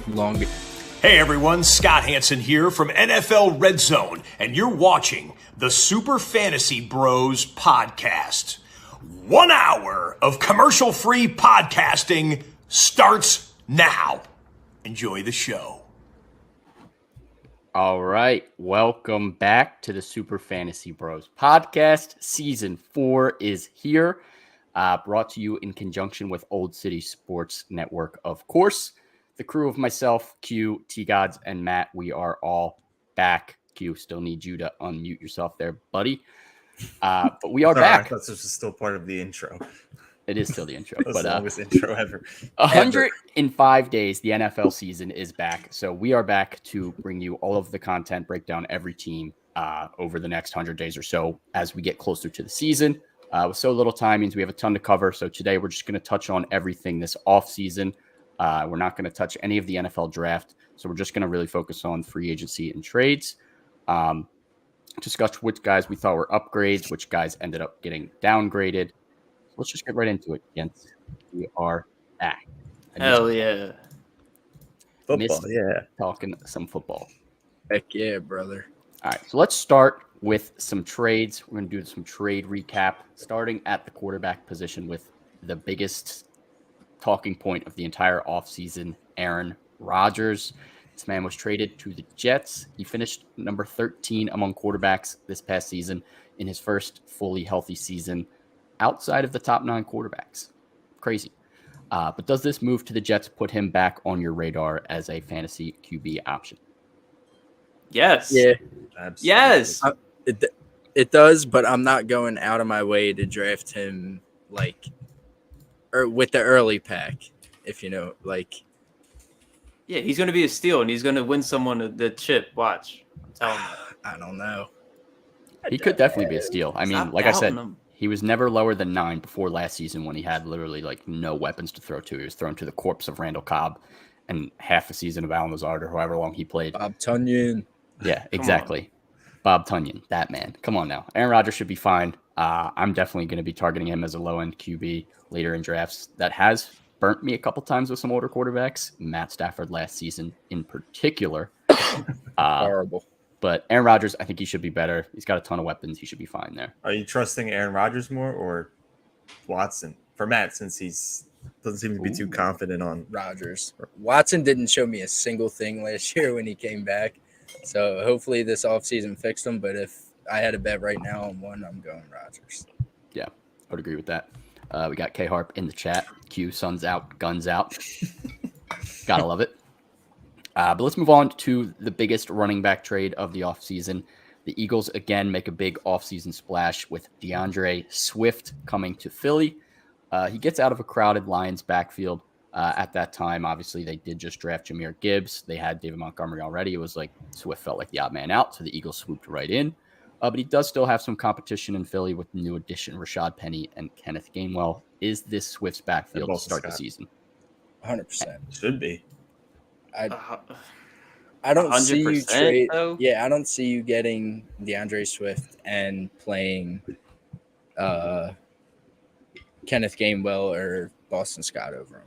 Long Beach. Hey everyone, Scott Hansen here from NFL Red Zone, and you're watching the Super Fantasy Bros podcast. 1 hour of commercial-free podcasting starts now. Enjoy the show. All right, welcome back to the Super Fantasy Bros podcast. Season 4 is here, brought to you in conjunction with Olde City Sports Network, of course. The crew of myself, Q, T-Gods, and Matt, we are all back. Q, still need you to unmute yourself there, buddy. But we are back. I thought this was still part of the intro. It is still the intro. That's the longest intro ever. 105 days, the NFL season is back. So we are back to bring you all of the content, break down every team over the next 100 days or so as we get closer to the season. With so little time means we have a ton to cover. So today we're just going to touch on everything this offseason. We're not going to touch any of the NFL draft. So we're just going to really focus on free agency and trades. Discuss which guys we thought were upgrades, which guys ended up getting downgraded. Let's just get right into it, Jens. We are back. Hell yeah. Football, yeah. Talking some football. Heck yeah, brother. All right, so let's start with some trades. We're going to do some trade recap, starting at the quarterback position with the biggest talking point of the entire offseason, Aaron Rodgers. This man was traded to the Jets. He finished number 13 among quarterbacks this past season in his first fully healthy season outside of the top 9 quarterbacks. Crazy. But does this move to the Jets put him back on your radar as a fantasy QB option? Yes. Yeah. Absolutely. Yes. It does, but I'm not going out of my way to draft him with the early pack, if you know, Yeah, he's going to be a steal, and he's going to win someone the chip. Watch. I'm telling you. I don't know. He could definitely be a steal. I mean, Stop like I said, doubting him. he was never lower than 9 before last season when he had literally no weapons to throw to. He was thrown to the corpse of Randall Cobb and half a season of Alan Lazard or however long he played. Bob Tunyon. Yeah, exactly. Bob Tunyon, that man. Come on now. Aaron Rodgers should be fine. I'm definitely going to be targeting him as a low-end QB later in drafts. That has burnt me a couple times with some older quarterbacks. Matt Stafford last season in particular. Horrible. But Aaron Rodgers, I think he should be better. He's got a ton of weapons. He should be fine there. Are you trusting Aaron Rodgers more or Watson? For Matt, since he's doesn't seem to be too confident on Rodgers. Watson didn't show me a single thing last year when he came back. So hopefully this offseason fixed him. But if I had a bet right now on one, I'm going Rodgers. Yeah, I would agree with that. We got K-Harp in the chat. Q, sun's out, guns out. Gotta love it. But let's move on to the biggest running back trade of the offseason. The Eagles, again, make a big offseason splash with DeAndre Swift coming to Philly. He gets out of a crowded Lions backfield at that time. Obviously, they did just draft Jahmyr Gibbs. They had David Montgomery already. It was like Swift felt like the odd man out, so the Eagles swooped right in. But he does still have some competition in Philly with new addition Rashad Penny and Kenneth Gainwell. Is this Swift's backfield to start the season? 100%. should be. I don't see you 100% trade. though? Yeah, I don't see you getting DeAndre Swift and playing Kenneth Gainwell or Boston Scott over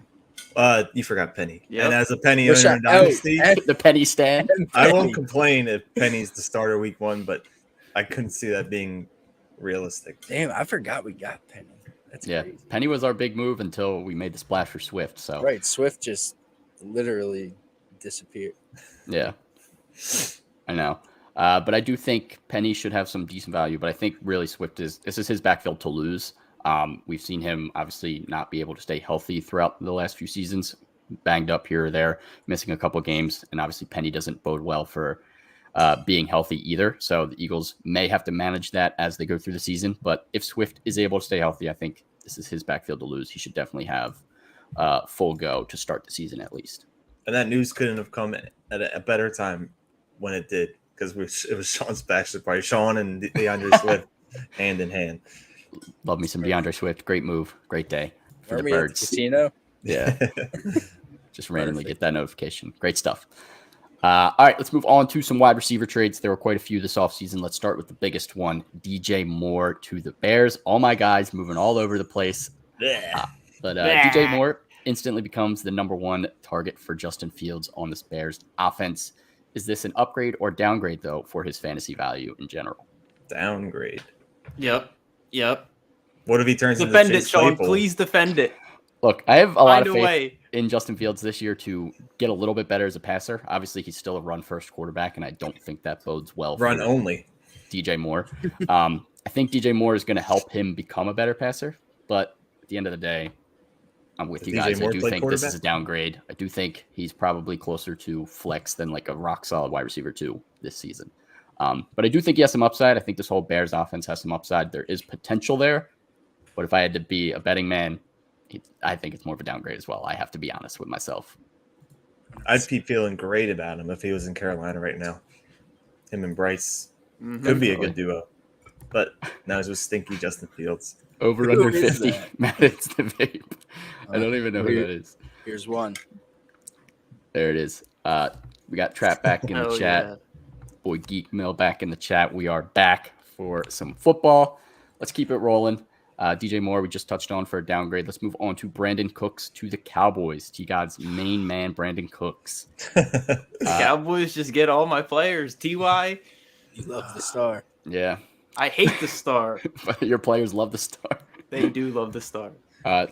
him. You forgot Penny. Yep. And as a Penny owner in Dynasty, The Penny stand. I won't complain if Penny's the starter week 1, but I couldn't see that being realistic. Damn, I forgot we got Penny. That's crazy. Penny was our big move until we made the splash for Swift. So Right, Swift just literally disappeared. Yeah, I know. But I do think Penny should have some decent value. But I think really this is his backfield to lose. We've seen him obviously not be able to stay healthy throughout the last few seasons, banged up here or there, missing a couple games. And obviously Penny doesn't bode well for being healthy either. So the Eagles may have to manage that as they go through the season. But if Swift is able to stay healthy, I think this is his backfield to lose. He should definitely have full go to start the season at least. And that news couldn't have come at a better time when it did, because it was Sean's bachelor party. Sean and DeAndre Swift hand in hand. Love me some DeAndre Swift. Great move. Great day for Are the we at the Birds. casino? Yeah. Just randomly get that notification. Great stuff. All right, let's move on to some wide receiver trades. There were quite a few this offseason. Let's start with the biggest one, DJ Moore to the Bears. All my guys moving all over the place. But DJ Moore instantly becomes the number one target for Justin Fields on this Bears offense. Is this an upgrade or downgrade, though, for his fantasy value in general? Downgrade. Yep. What if he turns Defend into it, Chase Sean. Claypool? Please defend it. Look, I have a lot Find of a faith way. in Justin Fields this year to get a little bit better as a passer. Obviously, he's still a run-first quarterback, and I don't think that bodes well Run for only. DJ Moore. I think DJ Moore is going to help him become a better passer, but at the end of the day, I'm with Does you DJ guys. Moore I do play think this is a quarterback? downgrade. I do think he's probably closer to flex than like a rock-solid wide receiver 2 this season. But I do think he has some upside. I think this whole Bears offense has some upside. There is potential there, but if I had to be a betting man, I think it's more of a downgrade as well. I have to be honest with myself. I'd be feeling great about him if he was in Carolina right now. Him and Bryce Mhm. could be a good duo. But now he's with stinky Justin Fields. Over Who under is 50. that? Matt, it's the vape. I don't even know who that is. Here's one. There it is. We got Trap back in the Oh, chat. yeah. Boy Geek Mill back in the chat. We are back for some football. Let's keep it rolling. DJ Moore, we just touched on for a downgrade. Let's move on to Brandon Cooks to the Cowboys. T-God's main man, Brandon Cooks. Cowboys just get all my players. TY, You love the star. Yeah, I hate the star. but your players love the star. They do love the star.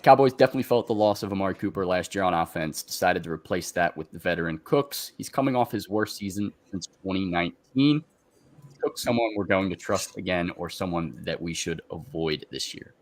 Cowboys definitely felt the loss of Amari Cooper last year on offense, decided to replace that with the veteran Cooks. He's coming off his worst season since 2019. Cooks someone we're going to trust again or someone that we should avoid this year?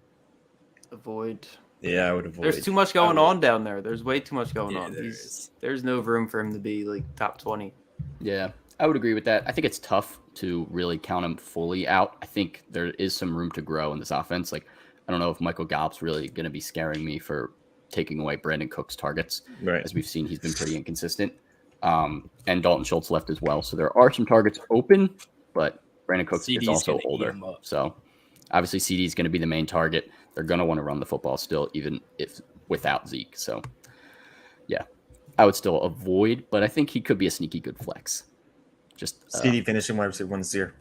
Avoid. Yeah, I would avoid. There's too much going on down there. There's way too much going Yeah, on. there is. There's no room for him to be like top 20. Yeah, I would agree with that. I think it's tough to really count him fully out. I think there is some room to grow in this offense. Like, I don't know if Michael Gallup's really going to be scaring me for taking away Brandon Cook's targets. Right. As we've seen, he's been pretty inconsistent. And Dalton Schultz left as well. So there are some targets open, but Brandon Cooks CD's is also gonna eat older. him up. So obviously CD is going to be the main target. They're going to want to run the football still, even if without Zeke. So yeah, I would still avoid, but I think he could be a sneaky good flex. Just CD finishing wide receiver 1 this year.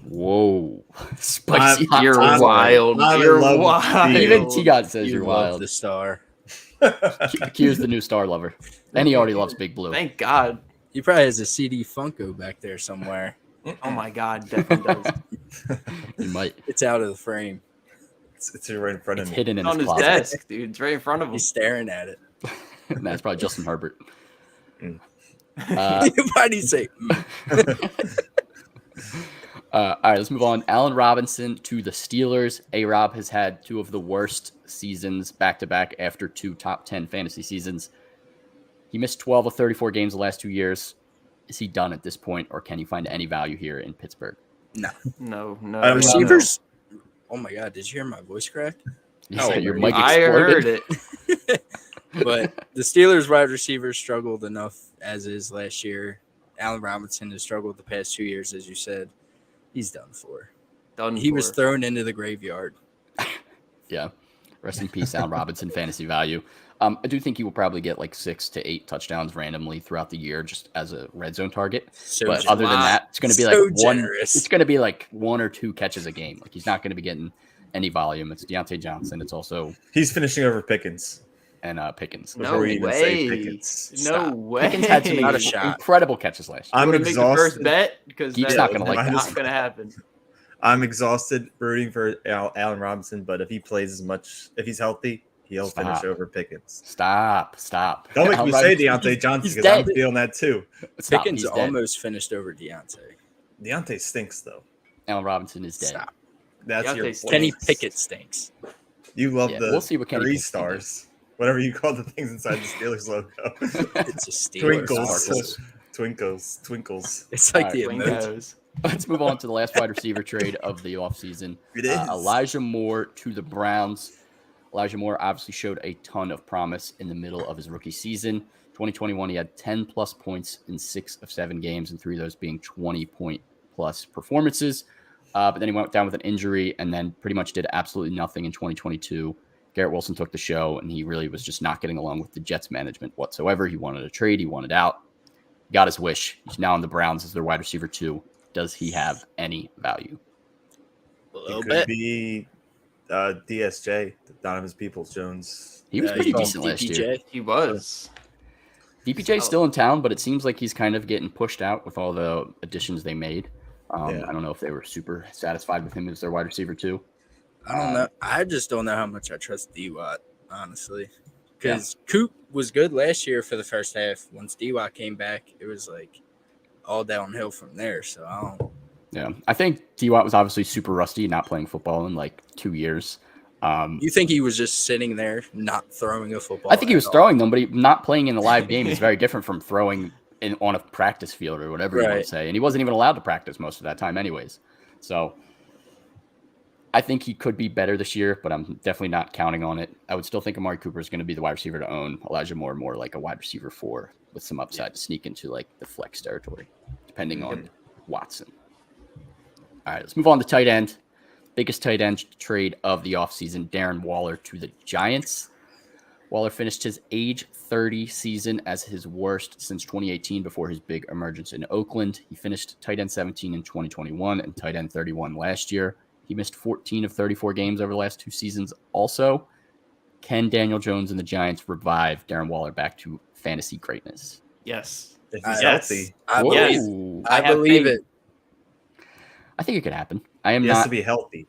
whoa, spicy. I'm- You're I'm- wild. I'm in You're love with wild. Steve. Even T-God says You you're love wild. the star. Q's the new star lover, and he already loves Big Blue. Thank God. He probably has a CD Funko back there somewhere. Oh my God, definitely does. He might. It's out of the frame. It's right in front of It's me. hidden in on his his closet. desk, dude. It's right in front of him. He's staring at it. That's probably Justin Herbert. Mm. Why do you say? All right, let's move on. Allen Robinson to the Steelers. A-Rob has had 2 of the worst seasons back-to-back after 2 top 10 fantasy seasons. He missed 12 of 34 games the last 2 years. Is he done at this point, or can you find any value here in Pittsburgh? No. No. I don't Receivers. Oh my God! Did you hear my voice crack? You Oh, said your I mic I exploded. heard it. But the Steelers wide receivers struggled enough as is last year. Allen Robinson has struggled the past 2 years, as you said. He's done for. Done He was for. thrown into the graveyard. Yeah. Rest in peace, Allen Robinson fantasy value. I do think he will probably get like 6 to 8 touchdowns randomly throughout the year just as a red zone target. So But other than that, it's going to be So like generous. It's going to be like 1 or 2 catches a game. Like he's not going to be getting any volume. It's Deontay Johnson. It's also He's finishing over Pickens. and Pickens. No Before we even say way. Pickens. No Stop. way. Pickens had some Not a shot. incredible catches last year. I'm Want to make the first exhausted. bet? Because Geek's that's not gonna like not this. going to happen. I'm exhausted rooting for Allen Robinson, but if he plays as much, if he's healthy, he'll Stop. finish over Pickens. Stop. Don't make Allen me say Robinson- Deontay Johnson he's because I'm dead. feeling that too. Stop. Pickens He's dead. almost finished over Deontay. Deontay stinks though. Allen Robinson is dead. Stop. That's your Deontay point. Kenny Pickett stinks. You love Yeah, the we'll see what Kenny 3 Pickett can do. stars, whatever you call the things inside the Steelers logo. It's a Steelers. Twinkles. Sparkles. Twinkles. It's like All the right, emoji. Wingos. Let's move on to the last wide receiver trade of the offseason. It is. Elijah Moore to the Browns. Elijah Moore obviously showed a ton of promise in the middle of his rookie season. 2021, he had 10-plus points in 6 of 7 games, and 3 of those being 20-point-plus performances. But then he went down with an injury and then pretty much did absolutely nothing in 2022. Garrett Wilson took the show, and he really was just not getting along with the Jets management whatsoever. He wanted a trade. He wanted out. Got his wish. He's now on the Browns as their wide receiver 2. Does he have any value? A little It could bit. be DSJ, Donovan Peoples-Jones. He was pretty decent last year. He was. DPJ's still in town, but it seems like he's kind of getting pushed out with all the additions they made. I don't know if they were super satisfied with him as their wide receiver too. I don't know. I just don't know how much I trust D-Watt, honestly. Because Coop was good last year for the first half. Once D-Watt came back, it was like all downhill from there. So I don't. Yeah, I think D-Watt was obviously super rusty, not playing football in like 2 years. You think he was just sitting there, not throwing a football? I think he was throwing them, but not playing in the live game is very different from throwing on a practice field or whatever you want to say. And he wasn't even allowed to practice most of that time anyways. So I think he could be better this year, but I'm definitely not counting on it. I would still think Amari Cooper is going to be the wide receiver to own. Elijah Moore more like a wide receiver 4 with some upside to sneak into like the flex territory, depending on Watson. All right, let's move on to tight end. Biggest tight end trade of the offseason, Darren Waller to the Giants. Waller finished his age 30 season as his worst since 2018 before his big emergence in Oakland. He finished tight end 17 in 2021 and tight end 31 last year. He missed 14 of 34 games over the last 2 seasons. Also, can Daniel Jones and the Giants revive Darren Waller back to fantasy greatness? Yes. If he's healthy. I have believe faith. it. I think it could happen. He has to be healthy.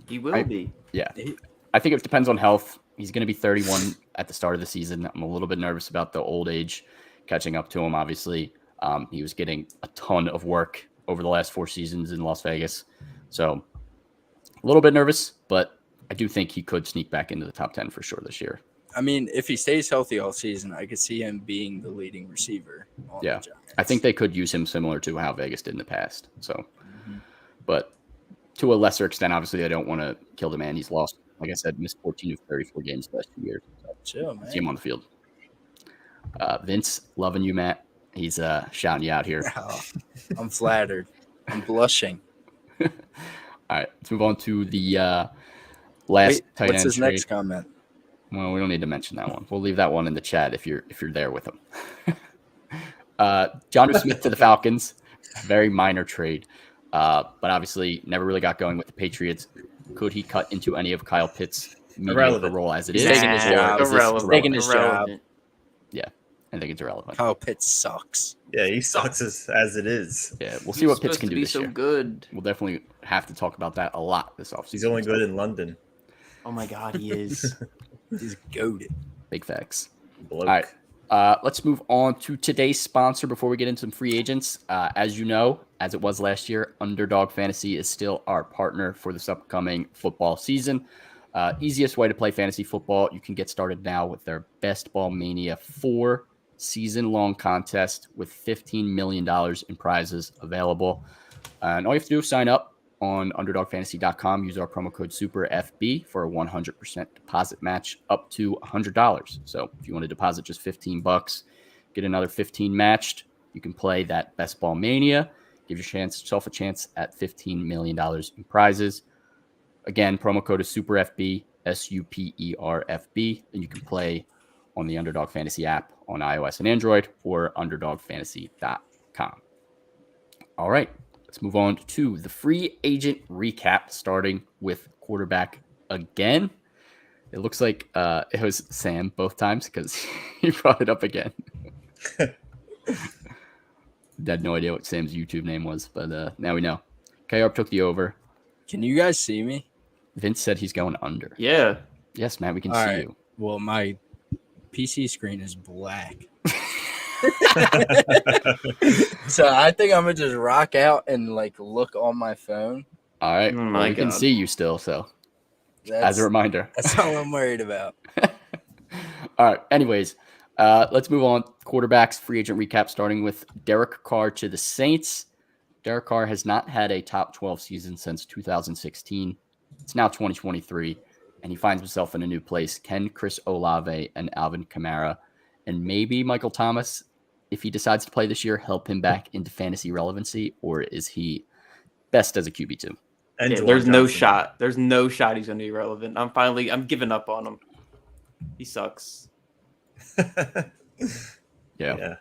He will be. Yeah. I think it depends on health. He's going to be 31 at the start of the season. I'm a little bit nervous about the old age catching up to him, obviously. He was getting a ton of work over the last 4 seasons in Las Vegas. So a little bit nervous, but I do think he could sneak back into the top 10 for sure this year. I mean, if he stays healthy all season, I could see him being the leading receiver. Yeah. I think they could use him similar to how Vegas did in the past. So, but to a lesser extent, obviously, they don't want to kill the man. He's lost, like I said, missed 14 of 34 games the last 2 years. So Chill, man. see him on the field. Vince, loving you, Matt. He's shouting you out here. Oh, I'm flattered. I'm blushing. All right, let's move on to the last tight end what's his trade. next comment? Well, we don't need to mention that one. We'll leave that one in the chat if you're there with him. Jonnu Smith to the Falcons, very minor trade, but obviously never really got going with the Patriots. Could he cut into any of Kyle Pitt's mediocre role as it is? Taking his job. Is this Irrelevant. Taking his job. Yeah, I think it's irrelevant. Kyle Pitts sucks. Yeah, he sucks as it is. Yeah, we'll see what Pitts can do be this so year. Good. We'll definitely have to talk about that a lot this offseason. He's only good in London. Oh my God, he is. He's goated. Big facts. Bloke. All right. Let's move on to today's sponsor before we get into some free agents. As you know, as it was last year, Underdog Fantasy is still our partner for this upcoming football season. Easiest way to play fantasy football. You can get started now with their Best Ball Mania 4 season-long contest with $15 million in prizes available. And all you have to do is sign up on UnderdogFantasy.com. Use our promo code SUPERFB for a 100% deposit match up to $100. So if you want to deposit just $15, get another 15 matched, you can play that Best Ball Mania. Give yourself a chance at $15 million in prizes. Again, promo code is SUPERFB, SUPERFB, and you can play on the Underdog Fantasy app on iOS and Android or UnderdogFantasy.com. All right. Let's move on to the free agent recap, starting with quarterback again. It looks like it was Sam both times because he brought it up again. I had no idea what Sam's YouTube name was, but now we know. K-Arp took the over. Can you guys see me? Vince said he's going under. Yeah. Yes, Matt, we can All see right. you. Well, my PC screen is black. So I think I'm gonna just rock out and like look on my phone. All right. Oh Well, my we can God. see you still, so That's, as a reminder. that's all I'm worried about. All right. Anyways, let's move on. Quarterbacks free agent recap, starting with Derek Carr to the Saints. Derek Carr has not had a top 12 season since 2016. It's now 2023, and he finds himself in a new place. Can Chris Olave and Alvin Kamara and maybe Michael Thomas, if he decides to play this year, help him back into fantasy relevancy, or is he best as a QB2? And Yeah, Jawan there's no Johnson. shot. There's no shot he's going to be relevant. I'm giving up on him. He sucks. Yeah.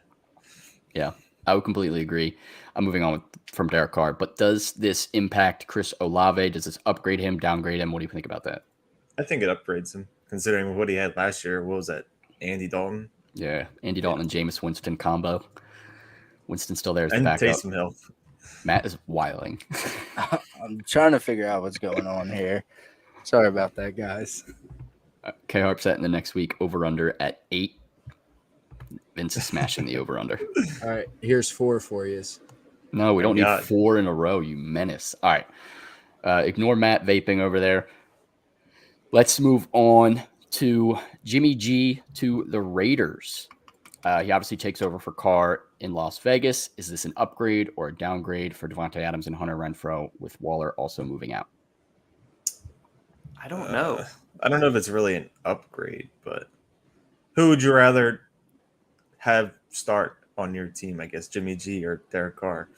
I would completely agree. I'm moving on from Derek Carr, but does this impact Chris Olave? Does this upgrade him, downgrade him? What do you think about that? I think it upgrades him, considering what he had last year. What was that? Andy Dalton? Yeah, Andy Dalton and Jameis Winston combo. Winston's still there as the And backup. Taysom Hill. Matt is wiling. I'm trying to figure out what's going on here. Sorry about that, guys. K Harp set in the next week over under at 8. Vince is smashing the over under. All right, here's 4 for you. No, we don't need God. 4 in a row, you menace. All right. Ignore Matt vaping over there. Let's move on to Jimmy G to the Raiders. He obviously takes over for Carr in Las Vegas. Is this an upgrade or a downgrade for Devontae Adams and Hunter Renfrow, with Waller also moving out? I don't know. I don't know if it's really an upgrade, but who would you rather have start on your team? I guess Jimmy G or Derek Carr.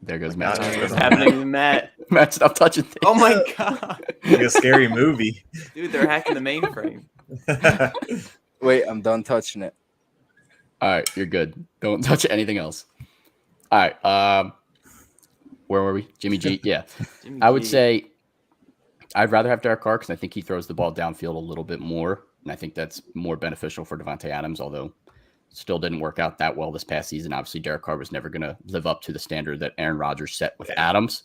There goes God, Matt. What's happening to Matt? Matt, stop touching things. Oh my god, Like a scary movie. dude! They're hacking the mainframe. Wait, I'm done touching it. All right, you're good. Don't touch anything else. All right. Where were we? Jimmy G. Yeah. Jimmy I would G. say I'd rather have Derek Carr because I think he throws the ball downfield a little bit more. And I think that's more beneficial for Devontae Adams, although still didn't work out that well this past season. Obviously, Derek Carr was never going to live up to the standard that Aaron Rodgers set with Adams.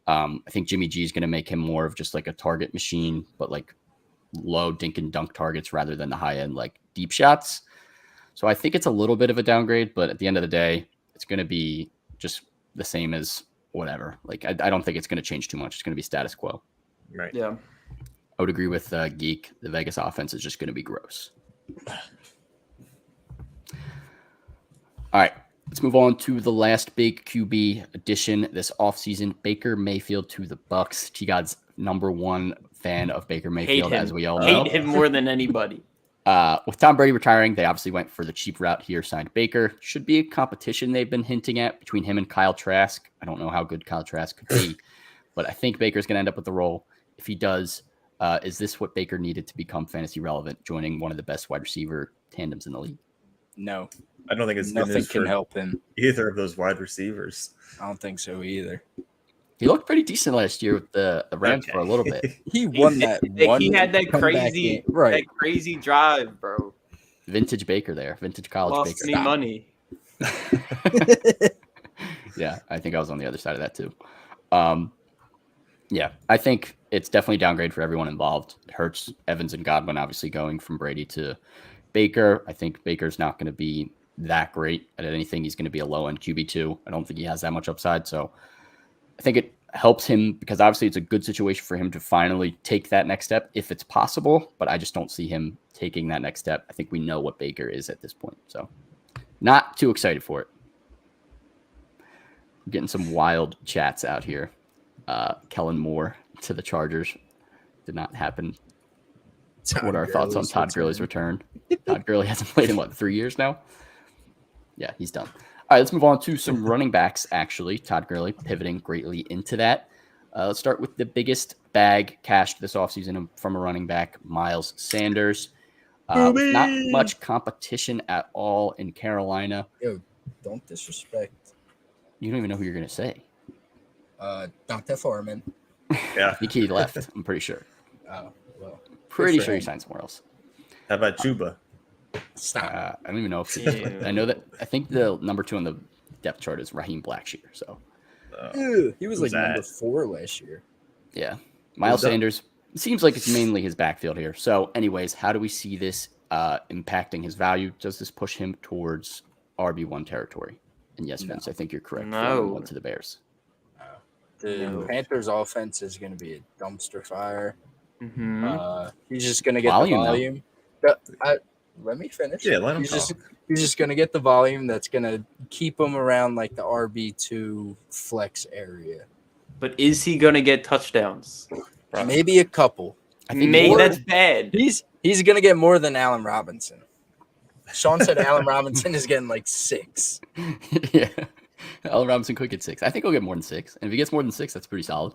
I think Jimmy G is going to make him more of just like a target machine, but like low dink and dunk targets rather than the high end, like deep shots. So I think it's a little bit of a downgrade, but at the end of the day, it's going to be just the same as whatever. Like, I don't think it's going to change too much. It's going to be status quo. Right. Yeah. I would agree with Geek. The Vegas offense is just going to be gross. All right, let's move on to the last big QB addition this offseason. Baker Mayfield to the Bucks. T-God's number one fan of Baker Mayfield, as we all know. Hate him more than anybody. With Tom Brady retiring, they obviously went for the cheap route here, signed Baker. Should be a competition they've been hinting at between him and Kyle Trask. I don't know how good Kyle Trask could be, but I think Baker's going to end up with the role. If he does, is this what Baker needed to become fantasy relevant, joining one of the best wide receiver tandems in the league? No, I don't think it's good nothing news can for help him. either of those wide receivers. I don't think so either. He looked pretty decent last year with the Rams for a little bit. He won that one. He had that comeback crazy, game. Right? that crazy drive, bro. Vintage Baker there. Vintage college Lost Baker. me money. Yeah, I think I was on the other side of that too. Yeah, I think it's definitely downgrade for everyone involved. It hurts Evans and Godwin obviously going from Brady to Baker. I think Baker's not going to be that great at anything. He's going to be a low-end QB2. I don't think he has that much upside. So I think it helps him because obviously it's a good situation for him to finally take that next step if it's possible. But I just don't see him taking that next step. I think we know what Baker is at this point. So not too excited for it. I'm getting some wild chats out here. Kellen Moore to the Chargers did not happen. What are our thoughts on Todd Gurley's return? Todd Gurley hasn't played in 3 years now? Yeah, he's done. All right, let's move on to some running backs, actually. Todd Gurley pivoting greatly into that. Let's start with the biggest bag cashed this offseason from a running back, Miles Sanders. Not much competition at all in Carolina. Yo, don't disrespect You don't even know who you're going to say. Dr. Foreman. Yeah. I think he left, I'm pretty sure. Oh, well. Pretty for sure he him. signed somewhere else. How about Chuba? Stop. I don't even know if Damn. I know that. I think the number 2 on the depth chart is Raheem Blackshear. So Ew, he was like who's number that? 4 last year. yeah, Miles Who's up? Sanders seems like it's mainly his backfield here. So, anyways, how do we see this impacting his value? Does this push him towards RB1 territory? And yes, Vince, I think you're correct. No. Went to the Bears. The No. Panthers' offense is going to be a dumpster fire. Mm-hmm. He's just going to get Volume, the though. volume. Let me finish. Yeah, let him he's talk. just going to get the volume that's going to keep him around like the RB2 flex area. But is he gonna get touchdowns? Maybe a couple. I think Maybe more- that's bad. He's going to get more than Allen Robinson. Sean said Allen Robinson is getting like 6. yeah. Allen Robinson could get 6. I think he'll get more than 6. And if he gets more than 6, that's pretty solid.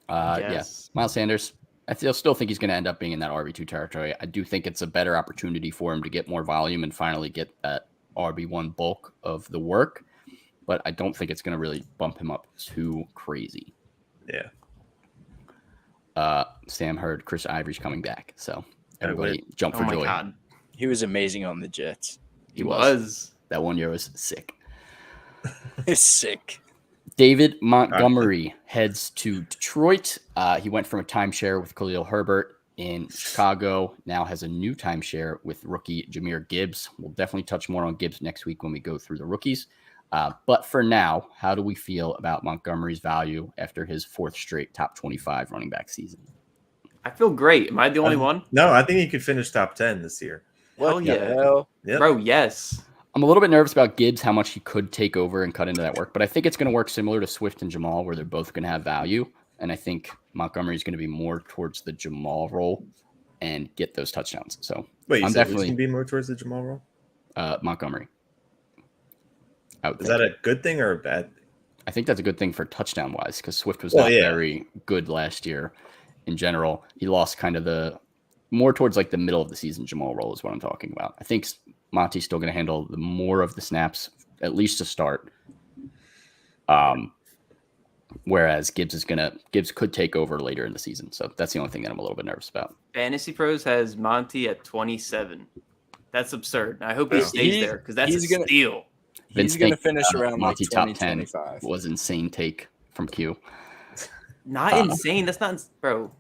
Yeah. Yes. Miles Sanders, I still think he's going to end up being in that RB2 territory. I do think it's a better opportunity for him to get more volume and finally get that RB1 bulk of the work, but I don't think it's going to really bump him up too crazy. Yeah. Sam heard Chris Ivory's coming back, so everybody jump for Oh my joy. God. He was amazing on the Jets. He was. That 1 year was sick. It's sick. David Montgomery heads to Detroit. He went from a timeshare with Khalil Herbert in Chicago, now has a new timeshare with rookie Jahmyr Gibbs. We'll definitely touch more on Gibbs next week when we go through the rookies. But for now, how do we feel about Montgomery's value after his 4th straight top 25 running back season? I feel great. Am I the only one? No, I think he could finish top 10 this year. Hell yeah. Hell? Yep. Bro, yes. I'm a little bit nervous about Gibbs, how much he could take over and cut into that work, but I think it's going to work similar to Swift and Jamal, where they're both going to have value. And I think Montgomery is going to be more towards the Jamal role and get those touchdowns. So Wait, I'm definitely going to be more towards the Jamal role? Montgomery. Is that a good thing or a bad thing? I think that's a good thing for touchdown wise, because Swift was not very good last year in general. He lost kind of the more towards like the middle of the season Jamal role is what I'm talking about. I think Monty's still going to handle the more of the snaps, at least to start. Whereas Gibbs could take over later in the season. So that's the only thing that I'm a little bit nervous about. Fantasy Pros has Monty at 27. That's absurd. I hope he stays there because that's a steal. He's going to finish around Monty like 20, top 10 25. was insane take from Q. Not insane. That's not, bro.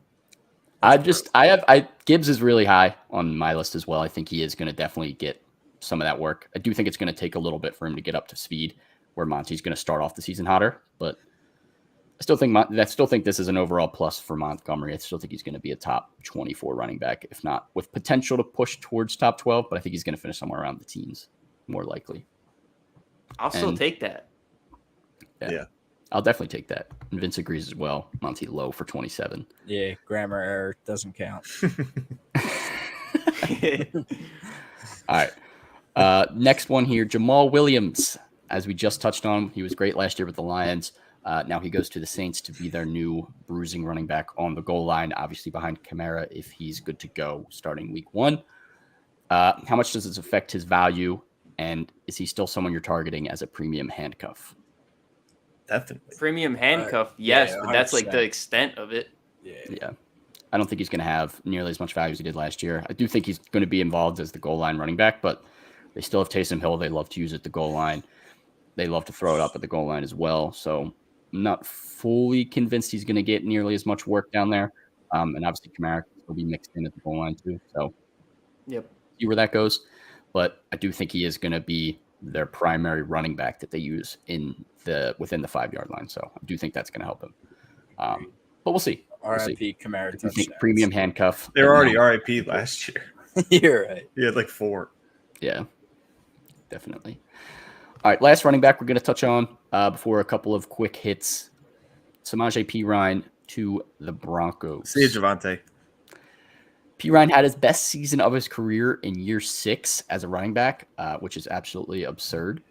Gibbs is really high on my list as well. I think he is going to definitely get some of that work. I do think it's going to take a little bit for him to get up to speed where Monty's going to start off the season hotter, but I still think this is an overall plus for Montgomery. I still think he's going to be a top 24 running back, if not with potential to push towards top 12, but I think he's going to finish somewhere around the teens, more likely. I'll still take that. Yeah. I'll definitely take that. And Vince agrees as well. Monty low for 27. Yeah, grammar error doesn't count. All right. Next one here, Jamal Williams. As we just touched on, he was great last year with the Lions. Now he goes to the Saints to be their new bruising running back on the goal line, obviously behind Kamara if he's good to go starting week 1. How much does this affect his value? And is he still someone you're targeting as a premium handcuff? Definitely. Premium handcuff, yes, yeah, but that's like 100%. the extent of it. Yeah. I don't think he's going to have nearly as much value as he did last year. I do think he's going to be involved as the goal line running back, but they still have Taysom Hill. They love to use it at the goal line. They love to throw it up at the goal line as well. So I'm not fully convinced he's going to get nearly as much work down there. And obviously Kamara will be mixed in at the goal line too. So see where that goes. But I do think he is going to be their primary running back that they use within the 5-yard line. So I do think that's going to help him. But we'll see. R.I.P. Kamara I think touchdowns. premium handcuff. They were already RIP last year. You're right. He had like 4. Yeah, definitely. All right, last running back we're going to touch on before a couple of quick hits. Samaje Perine to the Broncos. See you, Javante. Perine had his best season of his career in year 6 as a running back, which is absolutely absurd.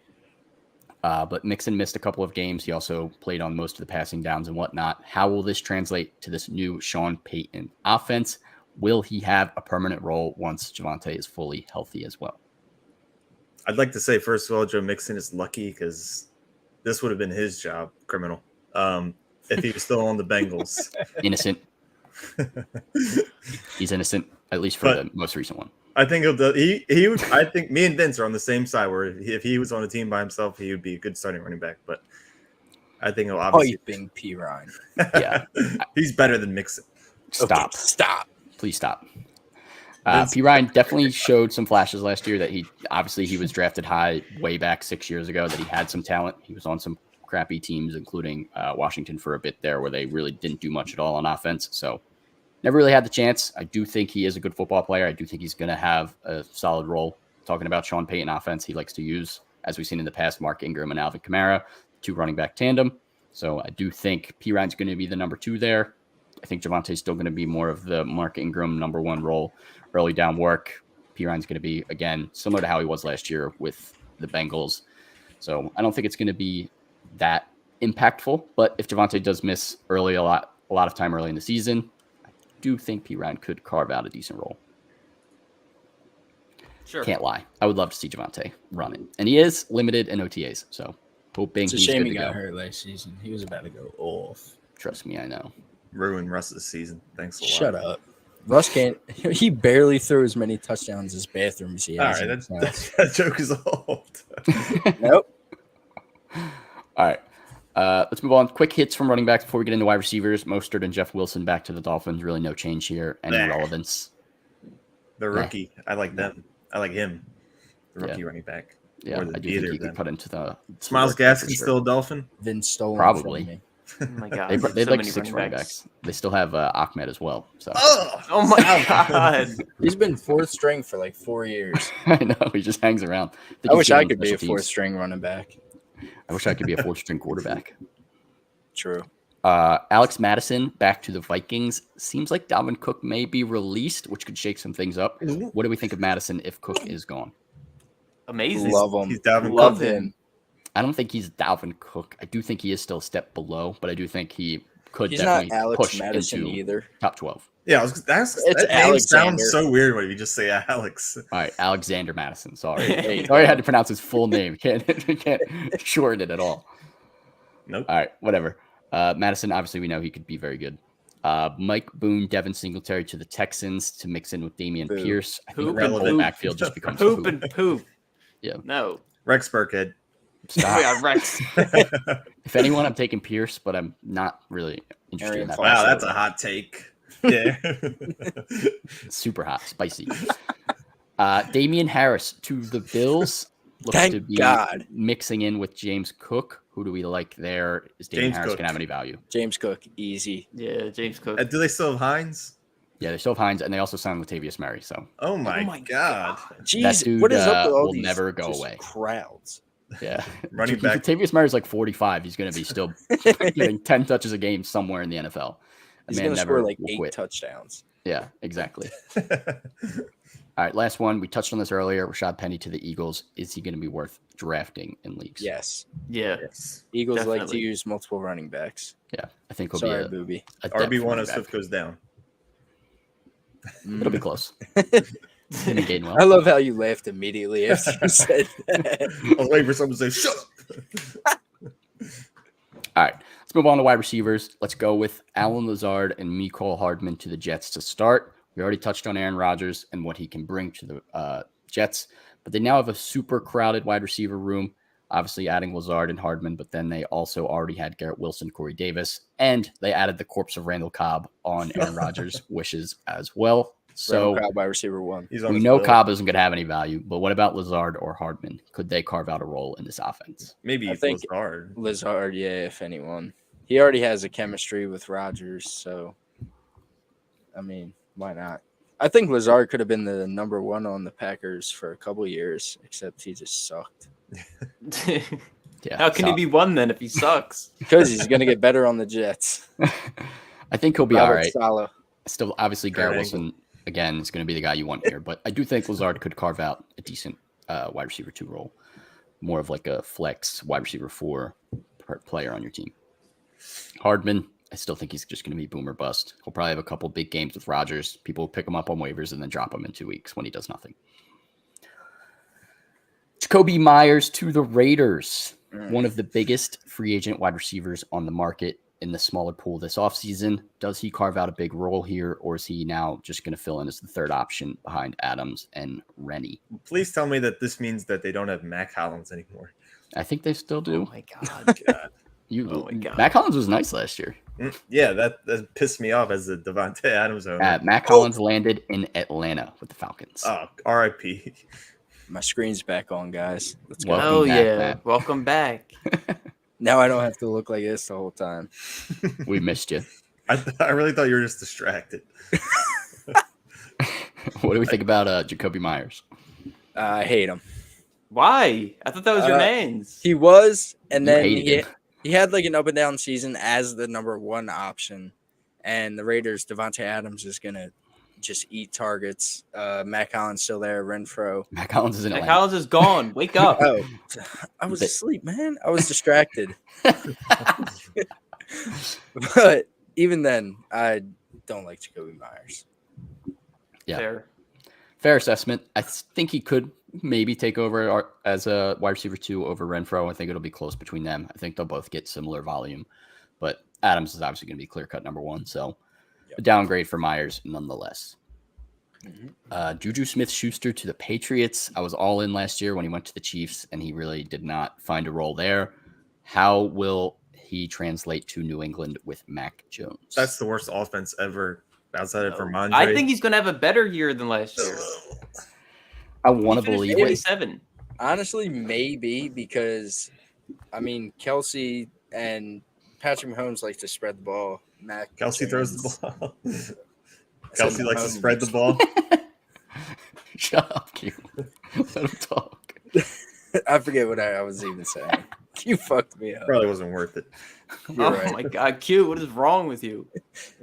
But Mixon missed a couple of games. He also played on most of the passing downs and whatnot. How will this translate to this new Sean Payton offense? Will he have a permanent role once Javante is fully healthy as well? I'd like to say, first of all, Joe Mixon is lucky because this would have been his job, criminal, if he was still on the Bengals. Innocent. He's innocent, at least for the most recent one. I think he would. I think me and Vince are on the same side. Where if he was on a team by himself, he would be a good starting running back. But I think he'll obviously Piping Perine. Yeah, he's better than Mixon. Stop. Okay, stop. Please stop. Perine definitely showed some flashes last year that he was drafted high way back 6 years ago, that he had some talent. He was on some crappy teams, including Washington for a bit there, where they really didn't do much at all on offense. So never really had the chance. I do think he is a good football player. I do think he's going to have a solid role. Talking about Sean Payton offense, he likes to use, as we've seen in the past, Mark Ingram and Alvin Kamara, 2 running back tandem. So I do think Perine's going to be the number 2 there. I think Javante's still going to be more of the Mark Ingram number 1 role, early down work. Perine's going to be, again, similar to how he was last year with the Bengals. So I don't think it's going to be that impactful. But if Javante does miss a lot of time early in the season, I do think Perine could carve out a decent role. Sure. Can't lie. I would love to see Javonte run it. And he is limited in OTAs. So hoping It's a he's shame good he to got go. hurt last season. He was about to go off. Trust me, I know. Ruined Russ's season. Thanks a lot. Shut up. Russ can't. He barely threw as many touchdowns as bathrooms he All has. right, in his house. that joke is old. Nope. All right. Let's move on. Quick hits from running backs before we get into wide receivers. Mostert and Jeff Wilson back to the Dolphins. Really no change here. Any Nah. relevance? The rookie. I like them. I like him. The rookie running back. Yeah, I do think he could put into the Smiles Gaskin still a Dolphin? Vince stolen Probably. from me. Oh my god. They so like many 6 running backs. They still have Ahmed as well. So Oh my god. He's been fourth string for like 4 years. I know he just hangs around. I wish I could be a fourth string running back. I wish I could be a 4th string quarterback. True. Alex Madison back to the Vikings. Seems like Dalvin Cook may be released, which could shake some things up. What do we think of Madison if Cook is gone? Amazing. Love him. He's Dalvin Love Cook. him. I don't think he's Dalvin Cook. I do think he is still a step below, but I do think he could He's not definitely Alex push Madison into either. top 12. Yeah, It's that name Alexander. sounds so weird when you just say Alex. All right, Alexander Madison. Sorry. Hey. Sorry I had to pronounce his full name. Can't shorten it at all. Nope. All right, whatever. Madison, obviously, we know he could be very good. Mike Boone, Devin Singletary to the Texans to mix in with Damian Boo. Pierce. I think Poop the and whole poop. backfield just becomes Poop poop. and poop. Yeah. No. Rex Burkhead. Stop. Oh, yeah, Rex. If anyone, I'm taking Pierce, but I'm not really interested in that. Wow, backfield. that's a hot take. Yeah. Super hot, spicy. Damian Harris to the Bills. Looks Thank to be God. mixing in with James Cook. Who do we like there? Is Damian James Harris Cook. going to have any value? James Cook, easy. Yeah, James Cook. Do they still have Hines? Yeah, they still have Hines, and they also signed Latavius Murray. So Oh my, my God. Jeez, dude, what is up with all will these never go just away. crowds? yeah, Running back. Latavius Murray's like 45. He's going to be still getting 10 touches a game somewhere in the NFL. The He's man going to never score like will 8 quit. touchdowns. Yeah, exactly. All right, last one. We touched on this earlier. Rashad Penny to the Eagles. Is he going to be worth drafting in leagues? Yes. Yeah. Yes. Eagles like to Definitely. use multiple running backs. Yeah, I think he'll Sorry, be Booby. a depth RB1 running if back. Swift goes down. It'll be close. Him and Gainwell. I love how you laughed immediately after you said that. I was waiting for someone to say, shut up. All right, let's move on to wide receivers. Let's go with Alan Lazard and Mecole Hardman to the Jets to start. We already touched on Aaron Rodgers and what he can bring to the Jets, but they now have a super crowded wide receiver room, obviously adding Lazard and Hardman, but then they also already had Garrett Wilson, Corey Davis, and they added the corpse of Randall Cobb on Aaron Rodgers' wishes as well. So Cobb, wide receiver 1. He's on we his know bill. Cobb isn't going to have any value, but what about Lazard or Hardman? Could they carve out a role in this offense? Maybe I it think- was hard. Lazard, yeah, if anyone. He already has a chemistry with Rodgers, so I mean, why not? I think Lazard could have been the number 1 on the Packers for a couple years, except he just sucked. Yeah. How can he be one then if he sucks? Because he's going to get better on the Jets. I think he'll be all Robert right. Saleh. Still, obviously, Kurt Garrett Angle. Wilson, again, is going to be the guy you want here. But I do think Lazard could carve out a decent wide receiver 2 role. More of like a flex wide receiver 4 player on your team. Hardman, I still think he's just going to be boom or bust. He'll probably have a couple big games with Rodgers. People will pick him up on waivers and then drop him in 2 weeks when he does nothing. Jacoby Myers to the Raiders. One of the biggest free agent wide receivers on the market in the smaller pool this offseason. Does he carve out a big role here, or is he now just going to fill in as the third option behind Adams and Rennie? Please tell me that this means that they don't have Mac Hollins anymore. I think they still do. Oh my god. God. Oh my God. Mac Hollins was nice last year. Yeah, that pissed me off as a Devontae Adams owner. Mac Hollins landed in Atlanta with the Falcons. Oh, RIP. My screen's back on, guys. Let's go. Welcome Oh back, yeah. Matt. Welcome back. Now I don't have to look like this the whole time. We missed you. I really thought you were just distracted. What do we think about Jacoby Myers? I hate him. Why? I thought that was your man's. He was, and You then hated him. he had like an up and down season as the number 1 option. And the Raiders, Devontae Adams is going to just eat targets. Mac Hollins still there, Renfro. Mac Hollins is in Nick Atlanta. Collins is gone. Wake up. Oh, I was asleep, man. I was distracted. But even then, I don't like Jacoby Myers. Yeah. Fair. Fair assessment. I think he could maybe take over as a wide receiver 2 over Renfro. I think it'll be close between them. I think they'll both get similar volume, but Adams is obviously going to be clear-cut number 1, so a downgrade for Myers nonetheless. Juju Smith-Schuster to the Patriots. I was all in last year when he went to the Chiefs, and he really did not find a role there. How will he translate to New England with Mac Jones? That's the worst offense ever outside of Vermondre. I think he's going to have a better year than last year. I want to believe 47. Honestly, maybe because, Kelsey and Patrick Mahomes like to spread the ball. Kelsey throws the ball. Kelsey likes to spread the ball. Shut up, Q. Let him talk. I forget what I was even saying. You fucked me up. Probably wasn't worth it. My God, Q, what is wrong with you?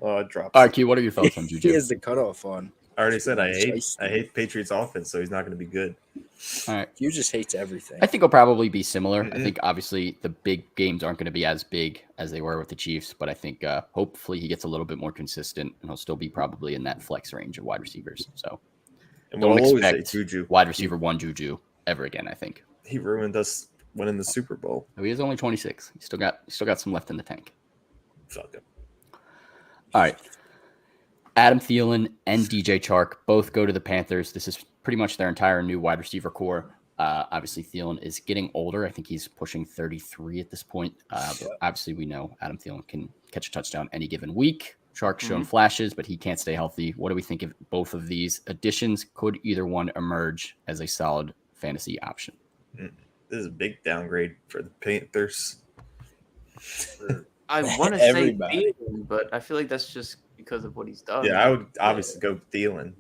Oh, it dropped. All right, Q, what are your thoughts on Juju? He has the cutoff on. I already said I hate Patriots offense, so he's not going to be good. All right. You just hates everything. I think it'll probably be similar. I think obviously the big games aren't going to be as big as they were with the Chiefs, but I think hopefully he gets a little bit more consistent and he'll still be probably in that flex range of wide receivers. So don't expect Juju wide receiver 1 Juju ever again, I think. He ruined us winning the Super Bowl. He is only 26. He's still got some left in the tank. Fuck him. All right. Adam Thielen and DJ Chark both go to the Panthers. This is pretty much their entire new wide receiver core. Obviously, Thielen is getting older. I think he's pushing 33 at this point. But obviously, we know Adam Thielen can catch a touchdown any given week. Chark's shown flashes, but he can't stay healthy. What do we think of both of these additions? Could either one emerge as a solid fantasy option? This is a big downgrade for the Panthers. I want to say Thielen, but I feel like that's just because of what he's done. Yeah, I would obviously go Thielen.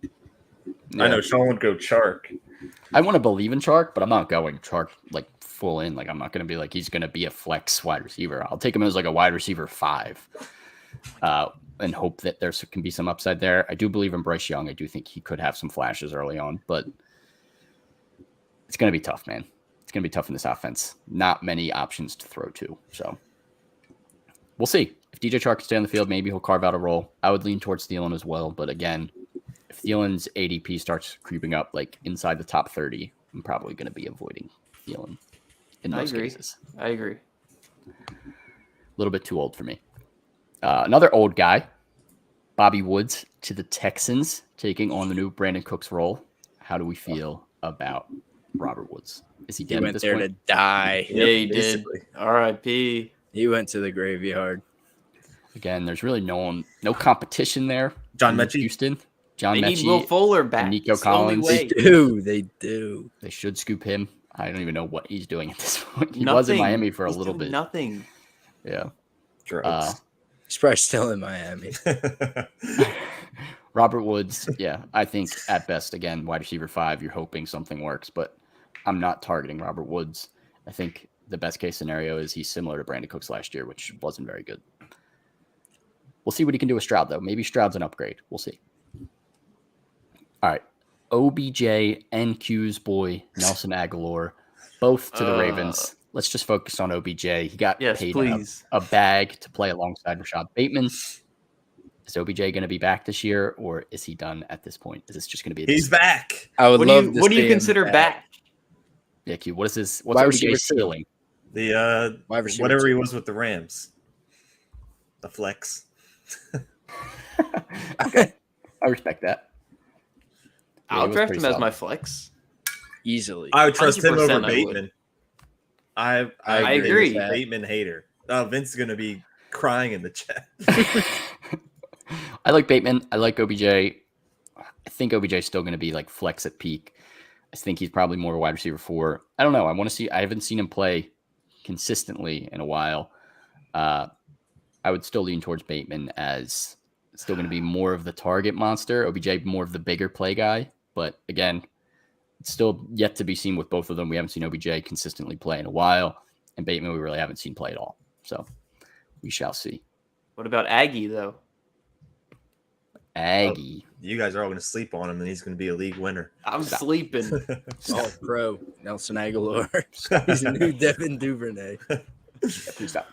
Yeah. I know Sean would go Chark. I want to believe in Chark, but I'm not going Chark like full in. Like I'm not going to be like he's going to be a flex wide receiver. I'll take him as like a wide receiver 5, and hope that there can be some upside there. I do believe in Bryce Young. I do think he could have some flashes early on, but it's going to be tough, man. It's going to be tough in this offense. Not many options to throw to, so we'll see. If DJ Chark can stay on the field, maybe he'll carve out a role. I would lean towards Thielen as well, but again, if Thielen's ADP starts creeping up like inside the top 30, I'm probably going to be avoiding Thielen in most cases. I agree. A little bit too old for me. Another old guy, Bobby Woods to the Texans, taking on the new Brandon Cooks role. How do we feel about Robert Woods? Is he dead at this point? He went there to die. Yeah, he did. R.I.P. He went to the graveyard. Again, there's really no competition there. John Mechie. Houston. John They Mechie. need Will Fuller back. Nico Collins. They do. They should scoop him. I don't even know what he's doing at this point. He was in Miami for a little bit. Nothing. Yeah. Drugs. He's probably still in Miami. Robert Woods, yeah, I think at best, again, wide receiver 5, you're hoping something works, but I'm not targeting Robert Woods. I think the best case scenario is he's similar to Brandon Cooks last year, which wasn't very good. We'll see what he can do with Stroud, though. Maybe Stroud's an upgrade. We'll see. All right. OBJ and Q's boy, Nelson Aguilar, both to the Ravens. Let's just focus on OBJ. He got paid a bag to play alongside Rashad Bateman. Is OBJ going to be back this year, or is he done at this point? Is this just going to be? He's back. I would love. What do you consider back? Yeah, Q. What is this? What's OBJ's ceiling? The whatever he was with the Rams. The flex. Okay, I respect that. Yeah, I'll draft him as my flex easily. I would trust him over Bateman. I agree. Bateman hater. Vince is going to be crying in the chat. I like Bateman. I like OBJ. I think OBJ is still going to be like flex at peak. I think he's probably more of a wide receiver 4. I don't know. I want to see. I haven't seen him play consistently in a while. I would still lean towards Bateman as still going to be more of the target monster. OBJ more of the bigger play guy. But again, it's still yet to be seen with both of them. We haven't seen OBJ consistently play in a while, and Bateman we really haven't seen play at all. So we shall see. What about Aggie though? Aggie. You guys are all going to sleep on him, and he's going to be a league winner. I'm sleeping. Oh, pro Nelson Aguilar. He's a new Devin Duvernay. Please stop.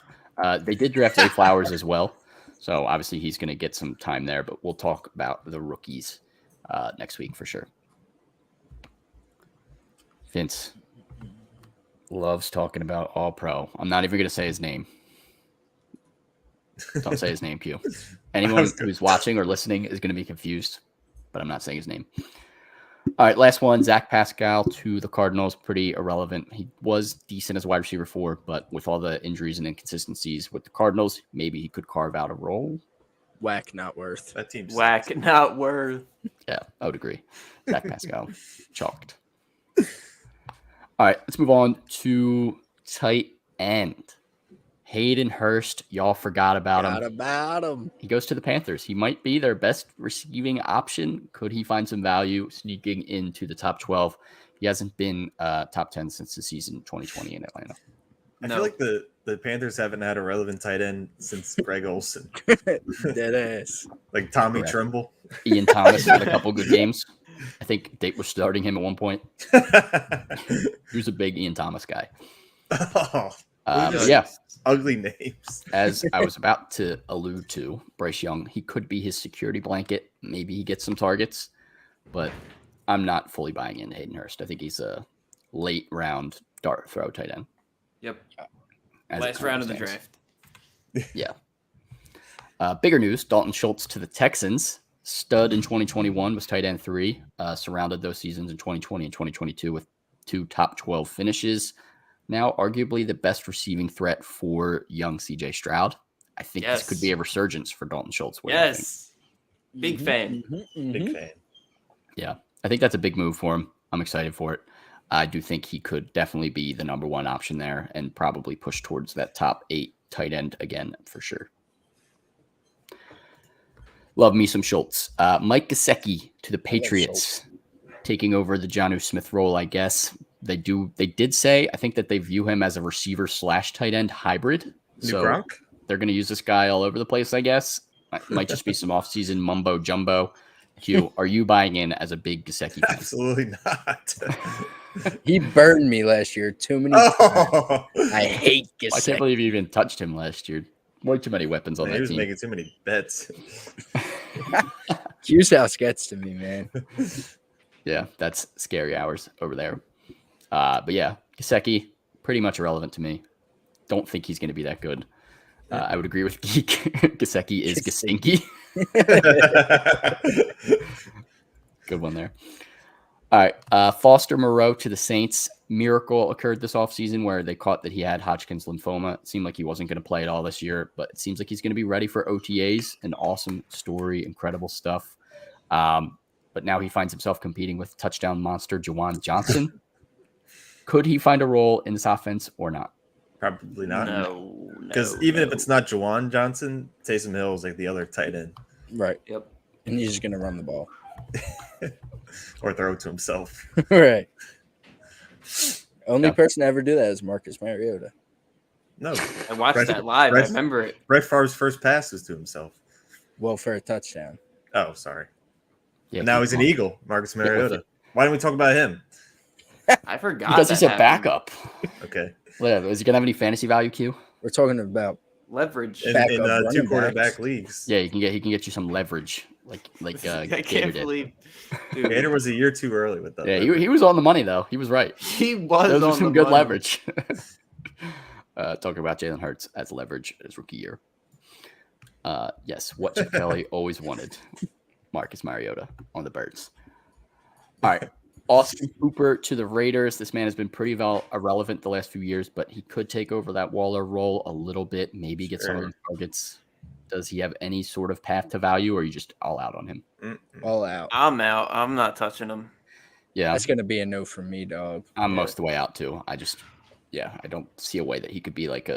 They did draft Zay Flowers as well, so obviously he's going to get some time there. But we'll talk about the rookies next week for sure. Vince loves talking about all pro. I'm not even going to say his name. Don't say his name, Q. Anyone who's watching or listening is going to be confused, but I'm not saying his name. All right, last one. Zach Pascal to the Cardinals. Pretty irrelevant. He was decent as a wide receiver 4, but with all the injuries and inconsistencies with the Cardinals, maybe he could carve out a role. Whack, not worth. That team's Whack, not worth. Yeah, I would agree. Zach Pascal, chalked. All right, let's move on to tight end. Hayden Hurst, y'all forgot about him. He goes to the Panthers. He might be their best receiving option. Could he find some value sneaking into the top 12? He hasn't been top 10 since the season 2020 in Atlanta. I feel like the Panthers haven't had a relevant tight end since Greg Olsen. Dead ass. Like Tommy Trimble. Ian Thomas had a couple good games. I think they were starting him at one point. He was a big Ian Thomas guy. Yeah. Ugly names. As I was about to allude to, Bryce Young, he could be his security blanket. Maybe he gets some targets, but I'm not fully buying into Hayden Hurst. I think he's a late round dart throw tight end. Yep. As Last round of the draft. Yeah. Bigger news, Dalton Schultz to the Texans. Stud in 2021 was tight end 3. Surrounded those seasons in 2020 and 2022 with 2 top 12 finishes. Now arguably the best receiving threat for young CJ Stroud. I think this could be a resurgence for Dalton Schultz. Yes. Big fan. Big fan. Yeah. I think that's a big move for him. I'm excited for it. I do think he could definitely be the number 1 option there and probably push towards that top 8 tight end again for sure. Love me some Schultz. Mike Gesicki to the Patriots, taking over the Jonnu Smith role, I guess. They did say, I think that they view him as a receiver / tight end hybrid. So Gronk? They're going to use this guy all over the place, I guess. Might just be some offseason mumbo jumbo. Q, are you buying in as a big Gesicki fan? Absolutely not. He burned me last year too many times. I hate Gesicki. I can't believe you even touched him last year. Way too many weapons on that He was team. making too many bets. Q's house gets to me, man. Yeah, that's scary hours over there. But yeah, Gesicki, pretty much irrelevant to me. Don't think he's going to be that good. I would agree with Geek. Gesicki is Gestinky. Good one there. All right. Foster Moreau to the Saints. Miracle occurred this offseason where they caught that he had Hodgkin's lymphoma. It seemed like he wasn't going to play at all this year, but it seems like he's going to be ready for OTAs. An awesome story, incredible stuff. But now he finds himself competing with touchdown monster Juwan Johnson. Could he find a role in this offense or not? Probably not. No. Because even if it's not Juwan Johnson, Taysom Hill is like the other tight end. Right. Yep. And he's just going to run the ball. Or throw it to himself. Right. Only person to ever do that is Marcus Mariota. No. I watched that live. I remember it. Brett Favre's first pass was to himself. Well, for a touchdown. Oh, sorry. Yeah, And now he's an Eagle, Marcus Mariota. Why didn't we talk about him? I forgot. Because he's a happened. backup. Okay. Yeah, is he going to have any fantasy value, Q? We're talking about Leverage. In Backup 2 running quarterback backs. leagues. Yeah, he can get you some leverage, like I Gator can't did. believe. Dude, Gator was a year too early with that. Yeah, he was on the money though. He was right. he was Those on are some the good money. leverage. Talking about Jalen Hurts as leverage his rookie year. Yes, what Chip Kelly always wanted. Marcus Mariota on the Birds. All right. Austin Cooper to the Raiders. This man has been pretty irrelevant the last few years, but he could take over that Waller role a little bit, maybe get some of those targets. Does he have any sort of path to value, or are you just all out on him? all out. I'm out. I'm not touching him. Yeah, That's going to be a no from me, dog. I'm most of the way out too. I don't see a way that he could be like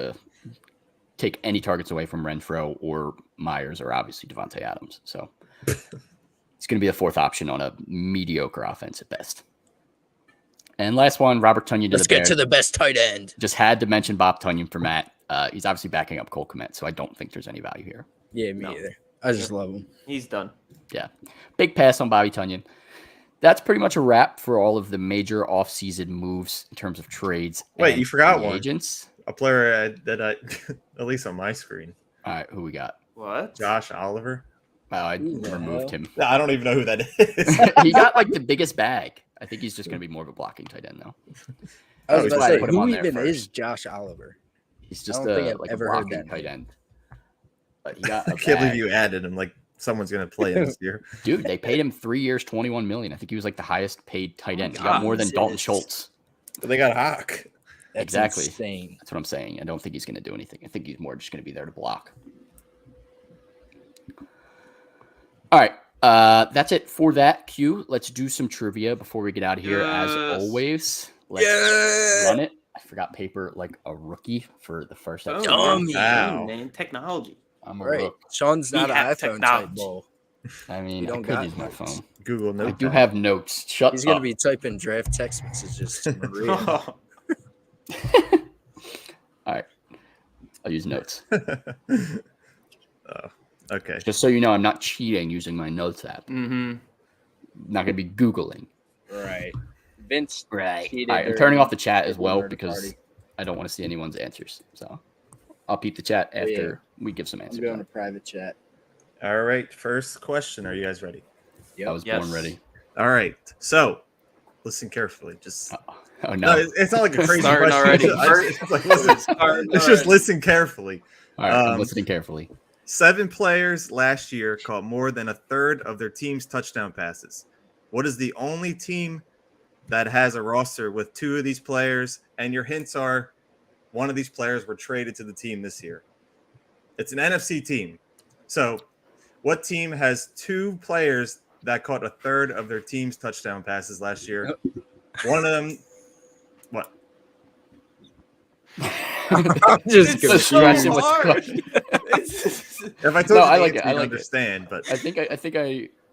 take any targets away from Renfro or Myers or obviously Devontae Adams. So it's going to be the 4th option on a mediocre offense at best. And last one, Robert Tonyan. Let's get to the best tight end. Just had to mention Bob Tonyan for Matt. He's obviously backing up Cole Kmet, so I don't think there's any value here. Yeah, me either. I just love him. He's done. Yeah. Big pass on Bobby Tonyan. That's pretty much a wrap for all of the major offseason moves in terms of trades. Wait, and you forgot free one. Agents. A player that I, at least on my screen, All right, who we got? What? Josh Oliver. Oh, I Who the removed hell? him. No, I don't even know who that is. He got like the biggest bag. I think he's just going to be more of a blocking tight end, though. I was That's about why to I say, put him who on there even is first. Josh Oliver? He's just I don't think I've like ever a heard blocking that tight name. end. But he got I can't believe you added him. Like someone's gonna play him this year. Dude, they paid him 3 years, $21 million. I think he was like the highest paid tight end. He got more than Jesus. Dalton Schultz. But they got Hawk. That's Exactly. insane. That's what I'm saying. I don't think he's going to do anything. I think he's more just going to be there to block. All right. That's it for that. Q. Let's do some trivia before we get out of here. As always, let's run it. I forgot paper like a rookie for the first episode. Wow. Man, technology. I'm a Right. rook. Sean's not an have iPhone technology. type ball. I mean, You I don't could got use my notes. phone. Google I Notepad. do have notes. Shut He's up. going to be typing draft text messages to Maria. All right. I'll use notes. Okay. Just so you know, I'm not cheating using my notes app. Mm-hmm. I'm not going to be Googling. Right. Vince Right. cheated All right. I'm during turning off the chat as the well murder because party. I don't want to see anyone's answers. So I'll peep the chat after we give some I'm answers. going to private chat. All right. First question. Are you guys ready? Yep. I was born ready. All right. So listen carefully. Just Oh, no, no. it's not like a crazy Starting question. already. It's like, let's just listen carefully. All right. I'm listening carefully. 7 players last year caught more than a third of their team's touchdown passes. What is the only team that has a roster with 2 of these players? And your hints are one of these players were traded to the team this year. It's an NFC team. So what team has 2 players that caught a third of their team's touchdown passes last year? One of them, what? I'm just So confused. stressing with the question. If I told No, you I the like it. answer, I you'd like it. understand, but I think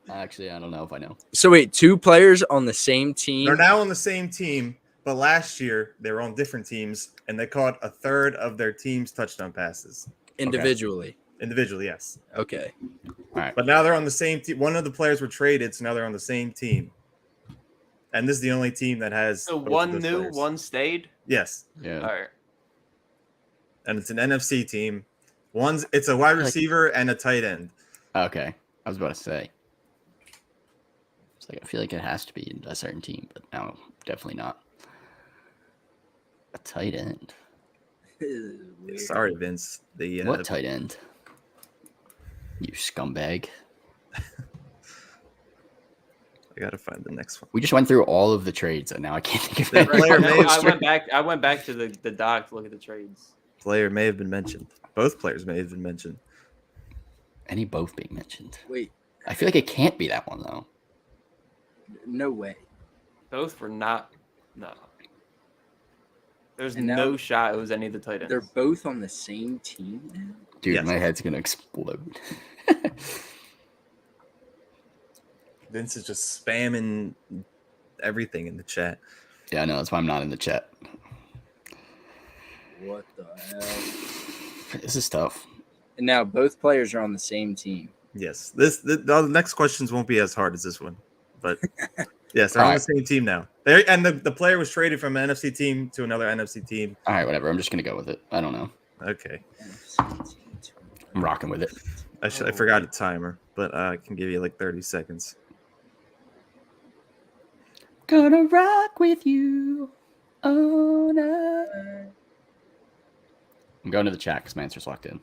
actually, I don't know if I know. So wait, 2 players on the same team? they're now on the same team. But last year they were on different teams, and they caught a third of their team's touchdown passes individually. individually. Yes. Okay. All right. But now they're on the same team. One of the players were traded, so now they're on the same team. And this is the only team that has. So both of one those new, players. one stayed. Yes, Yeah. All right. and it's an NFC team. It's a wide receiver and a tight end. Okay. I was about to say. It's like I feel like it has to be a certain team, but no, definitely not. A tight end. Sorry, Vince. What tight end? You scumbag. I gotta find the next one. We just went through all of the trades, and now I can't think of The any. player may I have, went back to the doc to look at the trades. player may have been mentioned. Both players may have been mentioned. Any both being mentioned. Wait, I feel like it can't be that one though. no way. Both were not. No. There's And now- no shot it was any of the tight ends. They're both on the same team now? Dude, Yes. my head's gonna explode. Vince is just spamming everything in the chat. Yeah, I know. That's why I'm not in the chat. What the hell? This is tough. And now both players are on the same team. Yes, the next questions won't be as hard as this one, but yes, they're on the same team now. The player was traded from an NFC team to another NFC team. All right, whatever. I'm just gonna go with it. I don't know. Okay, I'm rocking with it. I forgot a timer, but I can give you like 30 seconds. Gonna rock with you all night. I'm going to the chat because my answer's locked in.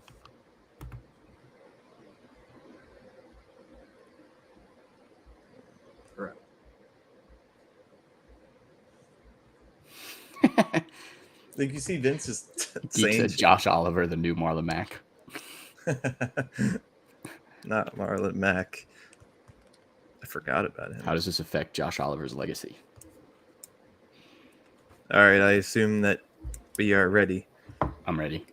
Like you see, Vince is Geek saying said Josh Oliver, the new Marlon Mack. not Marlon Mack. I forgot about him. How does this affect Josh Oliver's legacy? All right, I assume that we are ready. I'm ready.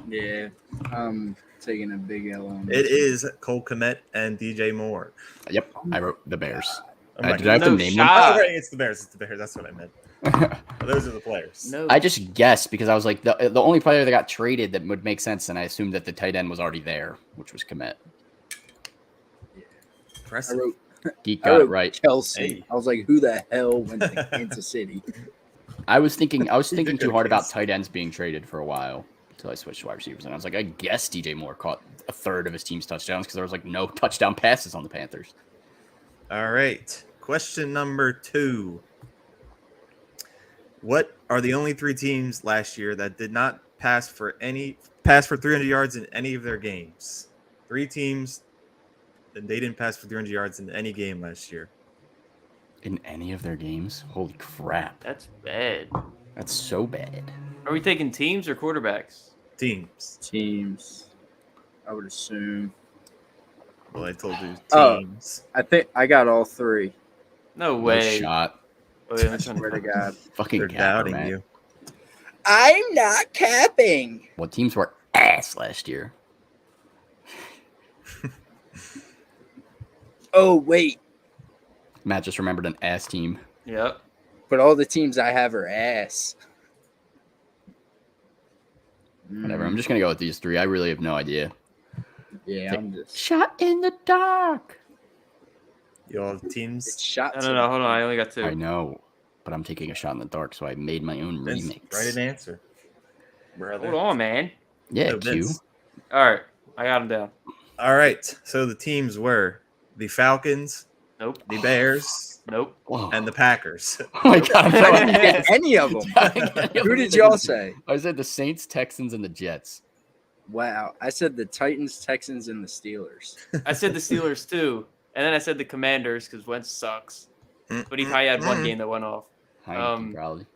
Yeah, I'm taking a big L on It is Cole Kmet and DJ Moore. Yep, I wrote the Bears. Oh my Did I have to No name shot. Oh, right, it's the Bears. It's the Bears. That's what I meant. them? Those are the players. No. I just guessed because I was like, the only player that got traded that would make sense, and I assumed that the tight end was already there, which was Kmet. I Impressive. wrote Geek got it right. Chelsea. Hey. I was like, who the hell went to Kansas City? I was thinking did too go hard about Kansas. tight ends being traded for a while until I switched to wide receivers, and I was like, I guess DJ Moore caught a third of his team's touchdowns because there was like no touchdown passes on the Panthers. All right. Question number 2. What are the only 3 teams last year that did not pass for 300 yards in any of their games? 3 teams and they didn't pass for 300 yards in any game last year. In any of their games? Holy crap. That's bad. That's so bad. Are we taking teams or quarterbacks? Teams. I would assume. Well, I told you Oh. teams. I think I got all 3. No No way. shot. Wait, I'm trying Swear to to God. Fucking They're capper, doubting man. you. I'm not capping. What teams were ass last year? Oh, wait. Matt just remembered an ass team. Yep. But all the teams I have are ass. Whatever. I'm just going to go with these 3. I really have no idea. Yeah, I'm just. Shot in the dark. You all have It's teams? shot. No, hold on. I only got 2. I know, but I'm taking a shot in the dark, so I made my own Vince, remix. write an answer. Brother. Hold on, man. Yeah, No, Q. Vince. All right. I got him down. All right. So the teams were the Falcons, Nope. the Bears, Nope. Whoa. and the Packers. Oh my god. I didn't get any of them. Who Who did y'all say? I said the Saints, Texans, and the Jets. Wow. I said the Titans, Texans, and the Steelers. I said the Steelers too, and then I said the Commanders because Wentz sucks. But he probably had one game that went off. Heineke, probably.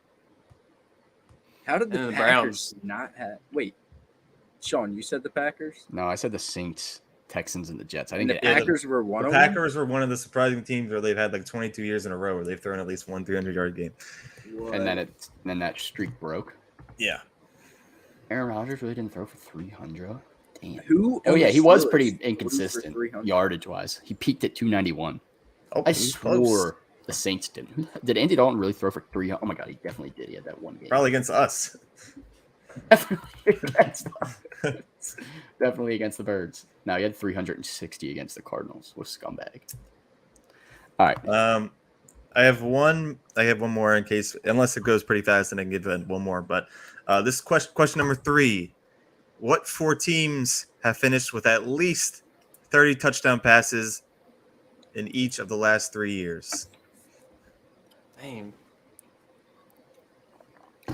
How did the And the Packers not have? Wait, Sean, you said the Packers? No, I said the Saints, Texans, and the Jets. I And didn't the get Packers were one The of them? Packers were one of the surprising teams where they've had like 22 years in a row where they've thrown at least one 300-yard game. What? and then that streak broke. Yeah. Aaron Rodgers really didn't throw for 300. Damn. Who? Oh on yeah, the he was Steelers pretty threw for inconsistent 300? yardage wise. He peaked at 291. Oh, I he was swore close. the Saints didn't. Did Andy Dalton really throw for 300? Oh my god, he definitely did. He had that one game. Probably against us. Definitely against the Birds. No, he had 360 against the Cardinals. What a scumbag. All right. I have one more in case, unless it goes pretty fast, and I can give it one more. But this is question number 3. What 4 teams have finished with at least 30 touchdown passes in each of the last 3 years? Damn.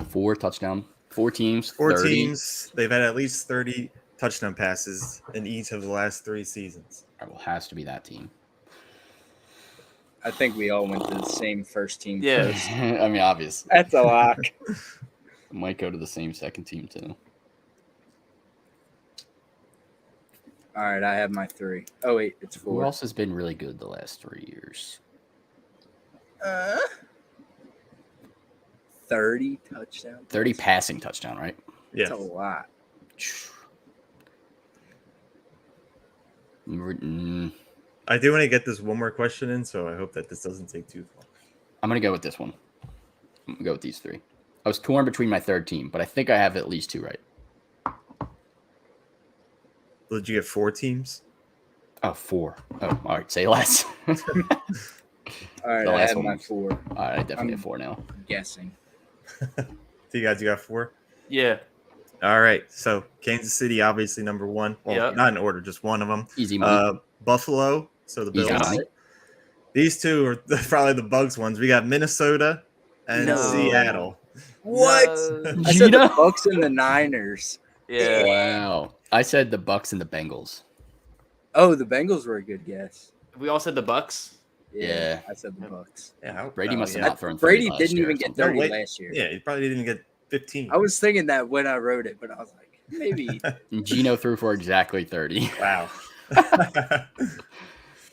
4 teams. 4 30. teams. They've had at least 30 touchdown passes in each of the last 3 seasons. All right, well, has to be that team. I think we all went to the same first team. Yeah. First. I mean, obvious. That's a lock. Might go to the same second team too. All right, I have my 3. Oh wait, it's Who 4. else has been really good the last 3 years? 30 touchdowns. 30 passing touchdown, right? Yeah. That's a lot. I do want to get this one more question in, so I hope that this doesn't take too long. I'm going to go with this one. I'm going to go with these 3. I was torn between my third team, but I think I have at least 2 right. Did you get 4 teams? Oh, 4. Oh, all right. Say less. All right, The I last have one my was- 4. All right, I definitely have 4 now. Guessing. So you got 4? Yeah. All right. So Kansas City, obviously number 1. Well, Yep. not in order, just one of them. Easy money. Buffalo. So the Easy Bills. money. These 2 are probably the Bugs ones. We got Minnesota and No. Seattle. What? No. I said the Gina? Bucks and the Niners. Yeah. Wow. I said the Bucks and the Bengals. Oh, the Bengals were a good guess. We all said the Bucks. Yeah. I said the Bucks. Yeah, Brady must have yeah. not thrown 30 Brady last didn't year even or get something. 30 wait. last year. Yeah, he probably didn't even get 15. I was thinking that when I wrote it, but I was like, maybe. And Gino threw for exactly 30. Wow.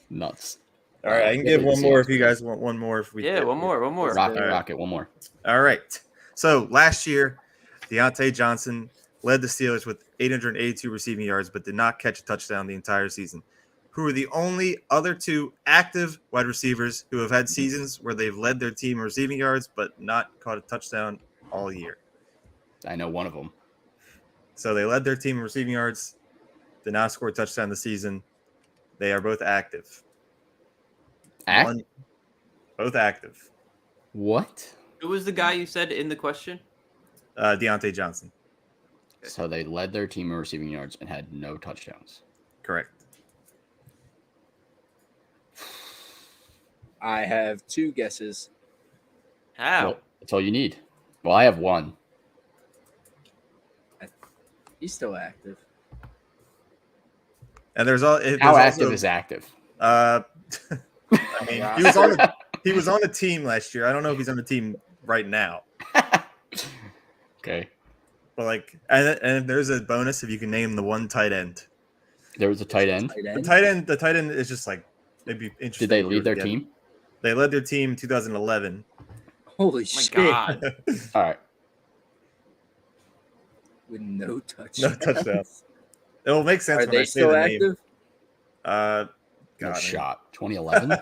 Nuts. All right, I can give one more if you guys want one more. If we Yeah, one more. Rocket, All right. rocket, one more. All right. So last year, Deontay Johnson led the Steelers with 882 receiving yards, but did not catch a touchdown the entire season. Who are the only other 2 active wide receivers who have had seasons where they've led their team in receiving yards, but not caught a touchdown all year? I know one of them. So they led their team in receiving yards, did not score a touchdown this season. They are both active. Both active. What? Who was the guy you said in the question? Deontay Johnson. So they led their team in receiving yards and had no touchdowns. Correct. I have 2 guesses. How? Well, that's all you need. Well, I have one. He's still active. And there's How active is active? I mean, he was on the team last year. I don't know if he's on the team right now. Okay. But like, and there's a bonus if you can name the one tight end. There was a tight end. The tight end is just like it'd be interesting. Did they lead their team? They led their team in 2011. Holy shit! God. All right. With no touchdowns. No touchdowns. It will make sense. Are when they I say still the active? Name. No shot. 2011.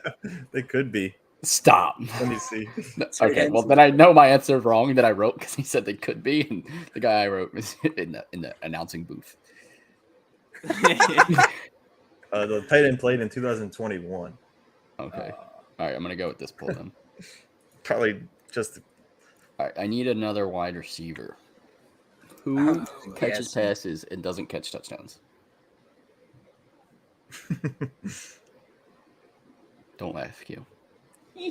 They could be. Stop. Let me see. Okay, well then I know my answer wrong that I wrote because he said they could be, and the guy I wrote was in the announcing booth. The tight end played in 2021. Okay. All right, I'm gonna go with this pull then. Probably just. All right, I need another wide receiver who catches passes and doesn't catch touchdowns. Don't laugh, Q. I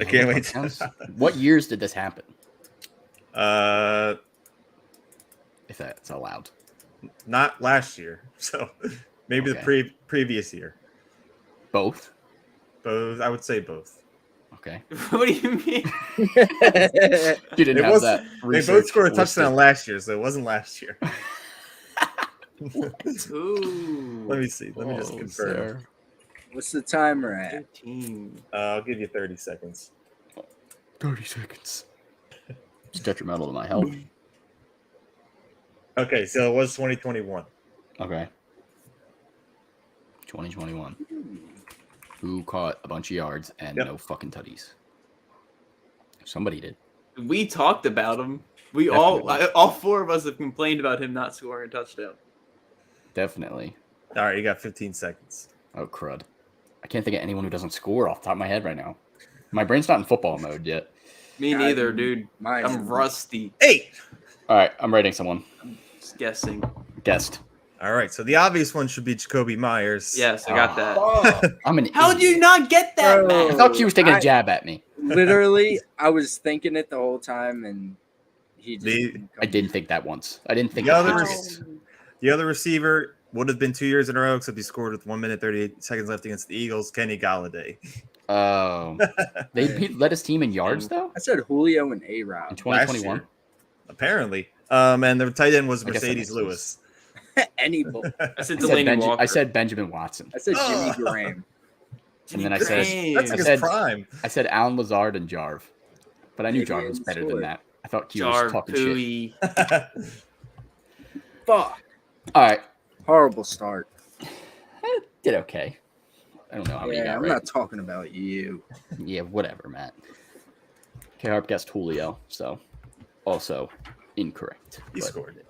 can't wait. What years did this happen? If that's allowed. Not last year, so maybe the previous year. Both. Both. I would say both. Okay. What do you mean? You didn't have that. They both scored a touchdown last year, so it wasn't last year. Ooh. Let me see. Let me just confirm. Sir. What's the timer at? 15. I'll give you 30 seconds. 30 seconds. It's detrimental to my health. Okay, so it was 2021. Okay. 2021. Who caught a bunch of yards and no fucking tutties? Somebody did. We talked about him. We Definitely. all four of us have complained about him not scoring a touchdown. Definitely. All right, you got 15 seconds. Oh, crud. I can't think of anyone who doesn't score off the top of my head right now. My brain's not in football mode yet. Me neither, dude. Mine I'm rusty. 8. All right, I'm rating someone. Just guessing. Guessed. All right, so the obvious one should be Jacoby Myers. Yes, I got that. Oh, I'm an How did idiot. you not get that, Bro. I man? thought she was taking a jab at me. literally, I was thinking it the whole time, and he just didn't come. I didn't think that once. I didn't think The the other Patriots. The other receiver would have been 2 years in a row, except he scored with 1 minute 38 seconds left against the Eagles. Kenny Galladay. Oh. They led his team in yards, though? I said Julio and In A-Rod. 2021? Apparently. And the tight end was I guess that Mercedes makes Lewis. Any bull. I said Delaney Walker. I said Benjamin Watson. I said Jimmy Graham. And then I said That's I his said- prime. I said Alan Lazard and Jarv. But I knew Maybe Jarv was in better than short. that. I thought Q was Jar talking shit. Pooey. Fuck. All right. Horrible start. Did okay. I don't know how many you Yeah, got I'm right. not talking about you. Yeah, whatever, Matt. K-Harp guessed Julio, so also incorrect. He but scored.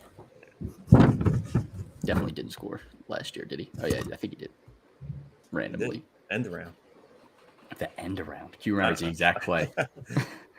Definitely didn't score last year, did he? Oh, yeah, I think he did. Randomly. End around. The end around. Q round is the exact play.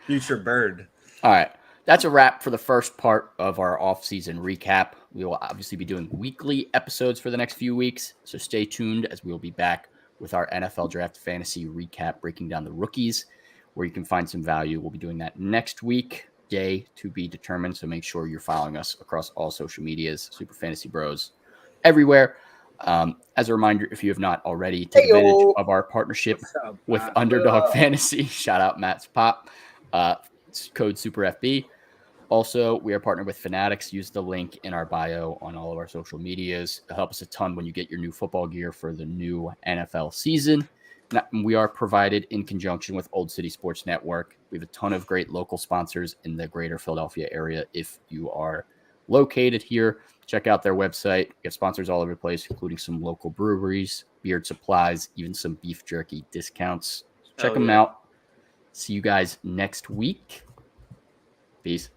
Future bird. All right. That's a wrap for the first part of our off-season recap. We will obviously be doing weekly episodes for the next few weeks, so stay tuned as we will be back with our NFL Draft Fantasy recap, breaking down the rookies, where you can find some value. We'll be doing that next week, day to be determined, so make sure you're following us across all social medias, Super Fantasy Bros, everywhere. As a reminder, if you have not already, take advantage of our partnership with Underdog Fantasy. Shout out Matt's Pop. It's code SuperFB. Also, we are partnered with Fanatics. Use the link in our bio on all of our social medias. It'll help us a ton when you get your new football gear for the new NFL season. We are provided in conjunction with Olde City Sports Network. We have a ton of great local sponsors in the greater Philadelphia area. If you are located here, check out their website. We have sponsors all over the place, including some local breweries, beard supplies, even some beef jerky discounts. Check them out. See you guys next week. Peace.